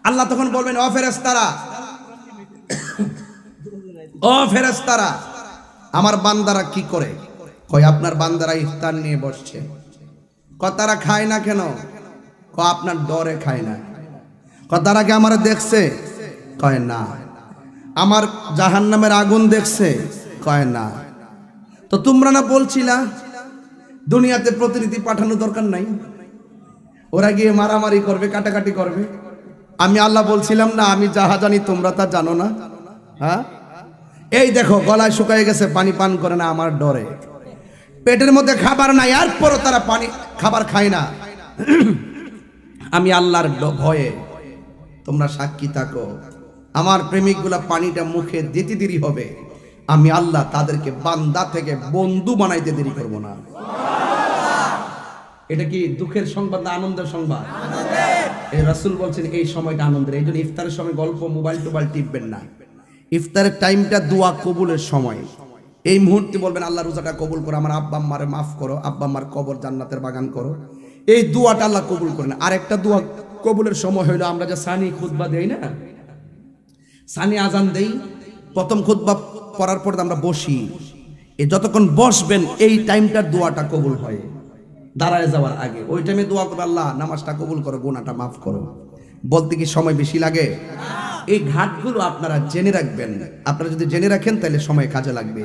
আল্লাহ তখন বলবেন, ও ফেরেশতারা, ও ফেরেশতারা, আমার বান্দারা কি করে? কয় আপনার বান্দারা ইফতার নিয়ে বসছে। কয় তারা খায় না কেন? কয় আপনার ডরে খায় না। কয় তারা কি আমার দেখছে? কয় না। আমার জাহান্নামের আগুন দেখছে? কয় না। তো তোমরা না বলছিলা দুনিয়াতে প্রতিনিধি পাঠানো দরকার নাই, ওরা গিয়ে মারামারি করবে, কাটাকাটি করবে? আমি আল্লাহ বলছিলাম না আমি যাহা জানি তোমরা তা জানো না? হ্যাঁ, এই দেখো গলায় শুকায় গেছে, পানি পান করে না আমার ডরে। পেটের মধ্যে খাবার নাই, আর পরও তারা পানি খাবার খায় না। আমি আল্লাহর ভয়ে। তোমরা সাক্ষী থাকো, আমার প্রেমিকগুলা পানিটা মুখে দিতে দেরি হবে, আমি আল্লাহ তাদেরকে বান্দা থেকে বন্ধু বানাইতে দেরি করব না। এটা কি দুঃখের সংবাদ না আনন্দের সংবাদ? এই রাসূল বলছেন এই সময়টা আনন্দের। এই জন্য ইফতারের সময় গল্প, মোবাইল টোবাইল টিপবেন না। ইফতারের টাইমটা দোয়া কবুলের সময়। এই মুহূর্তে বলবেন আল্লাহ রোজাটা কবুল করো, আমার আব্বা আম্মারে মাফ করো, আব্বা আম্মার কবর জান্নাতের বাগান করো। এই দোয়াটা আল্লাহ কবুল করেন। আর একটা দোয়া কবুলের সময় হইলো আমরা যে সানি খুতবা দেই না, সানি আজান দেই, প্রথম খুতবা পড়ার পর আমরা বসি, এই যতক্ষণ বসবেন এই টাইমটার দোয়াটা কবুল হয়। দাঁড়ায় যাওয়ার আগে ওই টাইমে দোয়া করো, আল্লাহ নামাজটা কবুল করো, গুনাহটা মাফ করো। বলতে কি সময় বেশি লাগে? এই ঘাটগুলো আপনারা জেনে রাখবেন। আপনারা যদি জেনে রাখেন তাহলে সময় কাজে লাগবে।